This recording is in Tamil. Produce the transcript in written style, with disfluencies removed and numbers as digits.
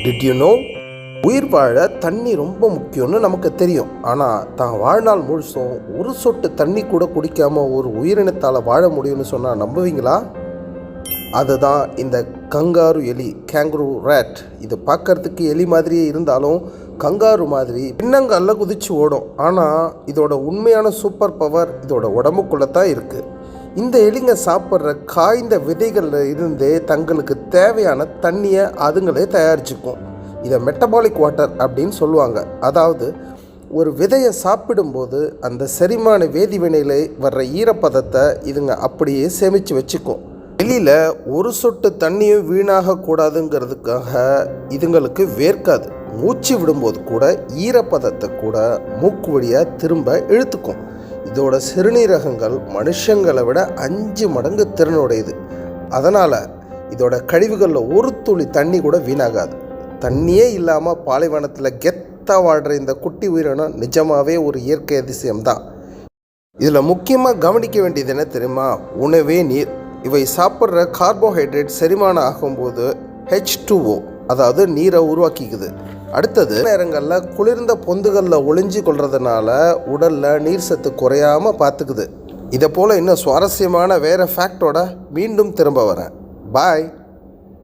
Did you know? உயிர் வாழ தண்ணி ரொம்ப முக்கியம்னு நமக்கு தெரியும். ஆனால் தான் வாழ்நாள் முழுசும் ஒரு சொட்டு தண்ணி கூட குடிக்காமல் ஒரு உயிரினத்தால் வாழ முடியும்னு சொன்னால் நம்புவீங்களா? அதுதான் இந்த கங்காரு எலி, கேங்குரு ரேட். இது பார்க்கறதுக்கு எலி மாதிரியே இருந்தாலும் கங்காரு மாதிரி பின்னங்கல்ல குதிச்சு ஓடும். ஆனால் இதோட உண்மையான சூப்பர் பவர் இதோட உடம்புக்குள்ளே தான் இருக்குது. இந்த எலிங்க சாப்பிட்ற காய்ந்த விதைகளில் இருந்தே தங்களுக்கு தேவையான தண்ணியை அதுங்களே தயாரிச்சுக்கும். இதை மெட்டபாலிக் வாட்டர் அப்படின்னு சொல்லுவாங்க. அதாவது ஒரு விதையை சாப்பிடும்போது அந்த செரிமான வேதிவினையில் வர்ற ஈரப்பதத்தை இதுங்க அப்படியே சேமித்து வச்சுக்கும். வெளியில் ஒரு சொட்டு தண்ணியும் வீணாகக்கூடாதுங்கிறதுக்காக இதுங்களுக்கு வேர்க்காது. மூச்சு விடும்போது கூட ஈரப்பதத்தை கூட மூக்கு வழியாக திரும்ப இழுத்துக்கும். இதோட சிறுநீரகங்கள் மனுஷங்களை விட 5 மடங்கு திறனுடையது. அதனால் இதோட கழிவுகளில் ஒரு துளி தண்ணி கூட வீணாகாது. தண்ணியே இல்லாமல் பாலைவனத்தில் கெத்தாக வாழ்கிற இந்த குட்டி உயிரினம் நிஜமாகவே ஒரு இயற்கை அதிசயம்தான். இதில் முக்கியமாக கவனிக்க வேண்டியது என்ன தெரியுமா? உணவே நீர். இவை சாப்பிட்ற கார்போஹைட்ரேட் செரிமானம் ஆகும்போது H2O, அதாவது நீரை உருவாக்கிக்குது. அடுத்தது நேரங்களில் குளிர்ந்த பொந்துகளில் ஒளிஞ்சு கொள்றதுனால உடலில் நீர் சத்து குறையாமல் பார்த்துக்குது. இதை போல் இன்னும் சுவாரஸ்யமான வேறு ஃபேக்டோட மீண்டும் திரும்ப வரேன். பாய்.